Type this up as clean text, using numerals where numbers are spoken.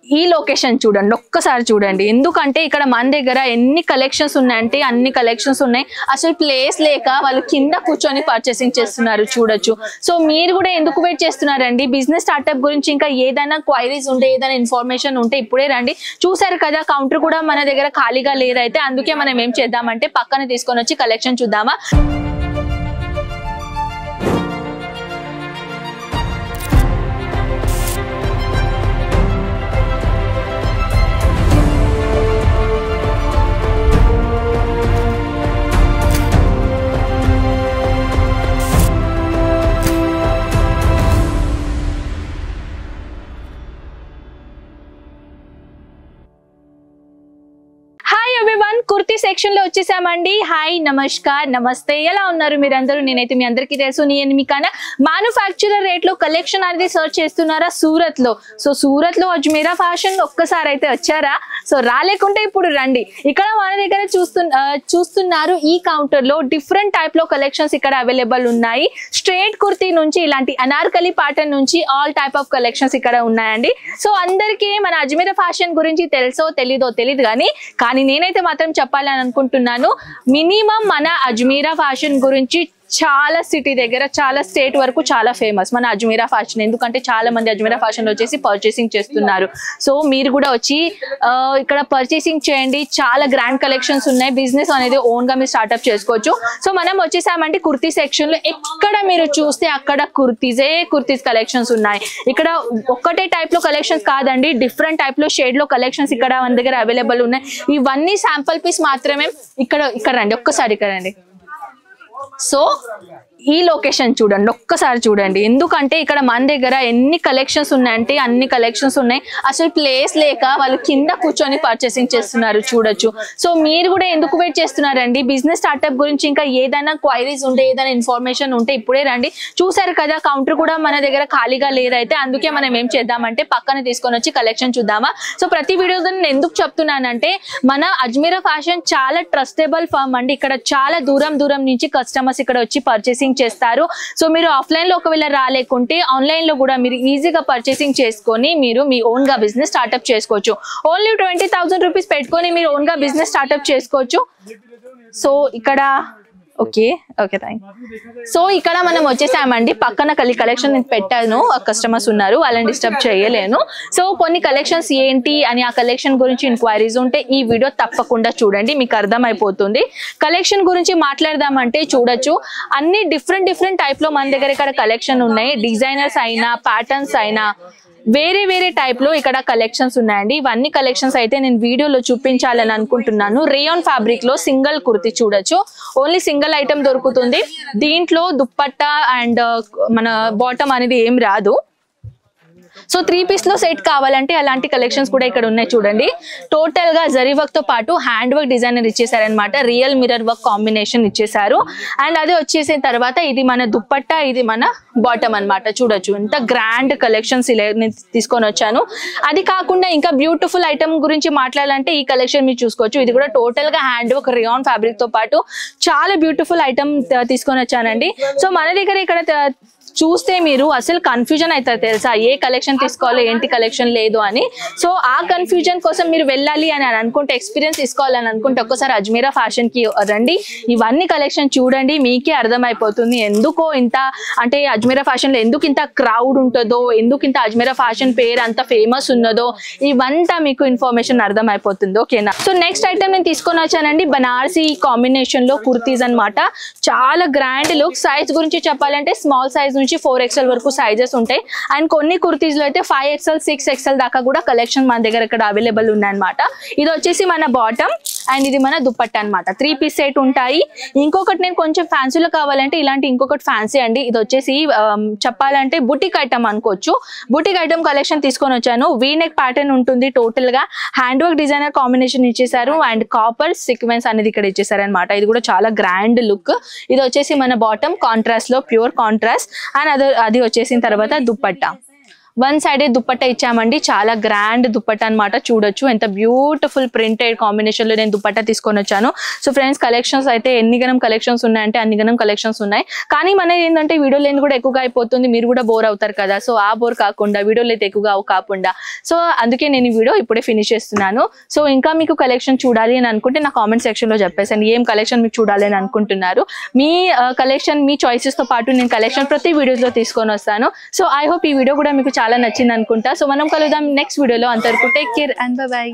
ఈ లొకేషన్ చూడండి, ఒక్కసారి చూడండి. ఎందుకంటే ఇక్కడ మన దగ్గర ఎన్ని కలెక్షన్స్ ఉన్నాయంటే అన్ని కలెక్షన్స్ ఉన్నాయి. అసలు ప్లేస్ లేక వాళ్ళు కింద కూర్చొని పర్చేసింగ్ చేస్తున్నారు, చూడొచ్చు. సో మీరు కూడా ఎందుకు వెయిట్ చేస్తున్నారండి? బిజినెస్ స్టార్ట్అప్ గురించి ఇంకా ఏదైనా క్వైరీస్ ఉంటే, ఏదైనా ఇన్ఫర్మేషన్ ఉంటే ఇప్పుడే రండి. చూసారు కదా, కౌంటర్ కూడా మన దగ్గర ఖాళీగా లేదైతే. అందుకే మనం ఏం చేద్దామంటే పక్కన తీసుకొని వచ్చి కలెక్షన్ చూద్దామా. కుర్తీ సెక్షన్ లో వచ్చేసామండి. హాయ్, నమస్కార్, నమస్తే, ఎలా ఉన్నారు మీరందరూ? నేనైతే మీ అందరికీ తెలుసు, నేను మీకన్నా మ్యానుఫ్యాక్చరర్ రేట్ లో కలెక్షన్ అనేది సర్చ్ చేస్తున్నారా సూరత్ లో? సో సూరత్ లో అజ్మీరా ఫ్యాషన్ ఒక్కసారి అయితే వచ్చారా? సో రాలేకుంటే ఇప్పుడు రండి. ఇక్కడ మన దగ్గర చూస్తున్నారు ఈ కౌంటర్ లో డిఫరెంట్ టైప్ లో కలెక్షన్స్ ఇక్కడ అవైలబుల్ ఉన్నాయి. స్ట్రేట్ కుర్తీ నుంచి ఇలాంటి అనార్కలి ప్యాటర్న్ నుంచి ఆల్ టైప్ ఆఫ్ కలెక్షన్స్ ఇక్కడ ఉన్నాయండి. సో అందరికీ మన అజ్మీరా ఫ్యాషన్ గురించి తెలుసో తెలీదో తెలియదు కానీ నేనైతే మాత్రం చెప్పాలని అనుకుంటున్నాను. మినిమం మన అజ్మీరా ఫ్యాషన్ గురించి చాలా సిటీ దగ్గర, చాలా స్టేట్ వరకు చాలా ఫేమస్ మన అజ్మీరా ఫ్యాషన్. ఎందుకంటే చాలా మంది అజ్మీరా ఫ్యాషన్ వచ్చేసి పర్చేసింగ్ చేస్తున్నారు. సో మీరు కూడా వచ్చి ఇక్కడ పర్చేసింగ్ చేయండి. చాలా గ్రాండ్ కలెక్షన్స్ ఉన్నాయి. బిజినెస్ అనేది ఓన్ గా మీరు స్టార్ట్అప్ చేసుకోవచ్చు. సో మనం వచ్చేసామంటే కుర్తీ సెక్షన్ లో ఎక్కడ మీరు చూస్తే అక్కడ కుర్తీస్ కలెక్షన్స్ ఉన్నాయి. ఇక్కడ ఒక్కటే టైప్ లో కలెక్షన్స్ కాదండి, డిఫరెంట్ టైప్ లో షేడ్ లో కలెక్షన్స్ ఇక్కడ మన దగ్గర అవైలబుల్ ఉన్నాయి. ఇవన్నీ శాంపుల్ పీస్ మాత్రమే. ఇక్కడ రండి, ఒక్కసారి ఇక్కడ రండి. సో ఈ లొకేషన్ చూడండి, ఒక్కసారి చూడండి. ఎందుకంటే ఇక్కడ మన దగ్గర ఎన్ని కలెక్షన్స్ ఉన్నాయంటే అన్ని కలెక్షన్స్ ఉన్నాయి. అసలు ప్లేస్ లేక వాళ్ళు కింద కూర్చొని పర్చేసింగ్ చేస్తున్నారు, చూడొచ్చు. సో మీరు కూడా ఎందుకు వెయిట్ చేస్తున్నారండి? బిజినెస్ స్టార్ట్అప్ గురించి ఇంకా ఏదైనా క్వైరీస్ ఉంటే, ఏదైనా ఇన్ఫర్మేషన్ ఉంటే ఇప్పుడే రండి. చూసారు కదా, కౌంటర్ కూడా మన దగ్గర ఖాళీగా లేదైతే. అందుకే మనం ఏం చేద్దామంటే పక్కన తీసుకొని వచ్చి కలెక్షన్ చూద్దామా. సో ప్రతి వీడియోలో నేను ఎందుకు చెప్తున్నానంటే మన అజ్మీరా ఫ్యాషన్ చాలా ట్రస్టబుల్ ఫర్మ్ అండి. ఇక్కడ చాలా దూరం నుంచి కస్టమర్స్ ఇక్కడ వచ్చి పర్చేసింగ్ చేస్తారు. సో మీరు ఆఫ్లైన్ లో ఒకవేళ రాలేకుంటే ఆన్లైన్ లో కూడా మీరు ఈజీగా పర్చేసింగ్ చేసుకొని మీరు మీ ఓన్ గా బిజినెస్ స్టార్ట్అప్ చేసుకోవచ్చు. ఓన్లీ 20,000 రూపీస్ పెట్టుకొని మీరు ఓన్ గా బిజినెస్ స్టార్ట్అప్ చేసుకోవచ్చు. సో ఇక్కడ ఓకే థ్యాంక్. సో ఇక్కడ మనం వచ్చేసామండి. పక్కన కలెక్షన్ పెట్టాను, కస్టమర్స్ ఉన్నారు, వాళ్ళని డిస్టర్బ్ చేయలేను. సో కొన్ని కలెక్షన్స్ ఏంటి అని ఆ కలెక్షన్ గురించి ఇన్క్వైరీస్ ఉంటే ఈ వీడియో తప్పకుండా చూడండి, మీకు అర్థమైపోతుంది. కలెక్షన్ గురించి మాట్లాడదామంటే చూడొచ్చు, అన్ని డిఫరెంట్ టైప్ లో మన దగ్గర ఇక్కడ కలెక్షన్ ఉన్నాయి. డిజైనర్స్ అయినా, ప్యాటర్న్స్ అయినా, వేరే టైప్ లో ఇక్కడ కలెక్షన్స్ ఉన్నాయండి. ఇవన్నీ కలెక్షన్స్ అయితే నేను వీడియోలో చూపించాలని అనుకుంటున్నాను. రేయాన్ ఫ్యాబ్రిక్ లో సింగిల్ కుర్తీ చూడొచ్చు. ఓన్లీ సింగిల్ ఐటమ్ దొరుకుతుంది. దీంట్లో దుప్పట్టా అండ్ మన బాటమ్ అనేది ఏం రాదు. సో 3 పీస్ లో సెట్ కావాలంటే అలాంటి కలెక్షన్స్ కూడా ఇక్కడ ఉన్నాయి. చూడండి, టోటల్ గా జరీ వర్క్ తో పాటు హ్యాండ్ వర్క్ డిజైనర్ ఇచ్చేసారనమాట. రియల్ మిర్రర్ వర్క్ కాంబినేషన్ ఇచ్చేసారు. అండ్ అదే వచ్చేసిన తర్వాత ఇది మన దుప్పట్టా, ఇది మన బాటమ్ అన్నమాట. చూడొచ్చు ఎంత గ్రాండ్ కలెక్షన్స్ నేను తీసుకొని వచ్చాను. అది కాకుండా ఇంకా బ్యూటిఫుల్ ఐటమ్ గురించి మాట్లాడాలంటే ఈ కలెక్షన్ మీరు చూసుకోవచ్చు. ఇది కూడా టోటల్ గా హ్యాండ్ వర్క్ రేయాన్ ఫ్యాబ్రిక్ తో పాటు చాలా బ్యూటిఫుల్ ఐటమ్ తీసుకొని వచ్చానండి. సో మన దగ్గర ఇక్కడ చూస్తే మీరు అసలు కన్ఫ్యూజన్ అవుతారు తెలుసా, ఏ కలెక్షన్ తీసుకోవాలో ఏంటి కలెక్షన్ లేదు అని. సో ఆ కన్ఫ్యూజన్ కోసం మీరు వెళ్ళాలి అని అనుకుంటే, ఎక్స్పీరియన్స్ తీసుకోవాలని అనుకుంటే ఒక్కసారి అజ్మీరా ఫ్యాషన్ కి రండి. ఇవన్నీ కలెక్షన్ చూడండి, మీకే అర్థమైపోతుంది ఎందుకో ఇంత అంటే అజ్మీరా ఫ్యాషన్ లో ఎందుకు ఇంత క్రౌడ్ ఉంటుందో, ఎందుకు ఇంత అజ్మీరా ఫ్యాషన్ పేరు అంత ఫేమస్ ఉన్నదో, ఇవంతా మీకు ఇన్ఫర్మేషన్ అర్థమైపోతుంది. ఓకేనా? సో నెక్స్ట్ ఐటమ్ నేను తీసుకొని వచ్చానండి. బనారసి కాంబినేషన్ లో కుర్తీస్ అనమాట. చాలా గ్రాండ్ లుక్. సైజ్ గురించి చెప్పాలంటే స్మాల్ సైజ్ నుంచి 4XL వరకు సైజెస్ ఉంటాయి. అండ్ కొన్ని కుర్తీస్ లో అయితే 5XL 6XL దాకా కూడా కలెక్షన్ మన దగ్గర ఇక్కడ అవైలబుల్ ఉన్నాయన్నమాట. ఇది వచ్చేసి మన బాటమ్ అండ్ ఇది మన దుప్పట్టా అనమాట. 3 పీస్ సెట్ ఉంటాయి. ఇంకొకటి నేను కొంచెం ఫ్యాన్సీలో కావాలంటే ఇలాంటి ఇంకొకటి ఫ్యాన్సీ అండి. ఇది వచ్చేసి చెప్పాలంటే బుటిక్ ఐటమ్ అనుకోవచ్చు. బుటిక్ ఐటమ్ కలెక్షన్ తీసుకొని వచ్చాను. వీ నెక్ ప్యాటర్న్ ఉంటుంది. టోటల్ గా హ్యాండ్ వర్క్ డిజైనర్ కాంబినేషన్ ఇచ్చేసారు. అండ్ కాపర్ సీక్వెన్స్ అనేది ఇక్కడ ఇచ్చేసారు అనమాట. ఇది కూడా చాలా గ్రాండ్ లుక్. ఇది వచ్చేసి మన బాటమ్ కాంట్రాస్ట్ లో, ప్యూర్ కాంట్రాస్ట్. అండ్ అది వచ్చేసిన తర్వాత దుప్పట్టా. వన్ సైడే దుప్పట్టా ఇచ్చామండి. చాలా గ్రాండ్ దుప్పట్టా అనమాట. చూడొచ్చు ఎంత బ్యూటిఫుల్ ప్రింటెడ్ కాంబినేషన్ లో నేను దుప్పట్టా తీసుకొని వచ్చాను. సో ఫ్రెండ్స్, కలెక్షన్స్ అయితే ఎన్ని గనం కలెక్షన్స్ ఉన్నాయంటే అన్ని గనం కలెక్షన్స్ ఉన్నాయి. కానీ మన ఏంటంటే వీడియో లెంత్ కూడా ఎక్కువగా అయిపోతుంది, మీరు కూడా బోర్ అవుతారు కదా. సో ఆ బోర్ కాకుండా వీడియో లెంత్ ఎక్కువగా కాకుండా సో అందుకే నేను ఈ వీడియో ఇప్పుడే ఫినిష్ చేస్తున్నాను. సో ఇంకా మీకు కలెక్షన్ చూడాలి అని అనుకుంటే నా కామెంట్ సెక్షన్ లో చెప్పేసాను ఏం కలెక్షన్ మీకు చూడాలి అని అనుకుంటున్నారు. మీ కలెక్షన్ మీ చాయిసెస్ తో పాటు నేను కలెక్షన్ ప్రతి వీడియోస్ లో తీసుకొని వస్తాను. సో ఐ హోప్ ఈ వీడియో కూడా మీకు చాలా నచ్చింది అనుకుంటా. సో మనం కలుద్దాం నెక్స్ట్ వీడియోలో. అంతవరకు take care and by by.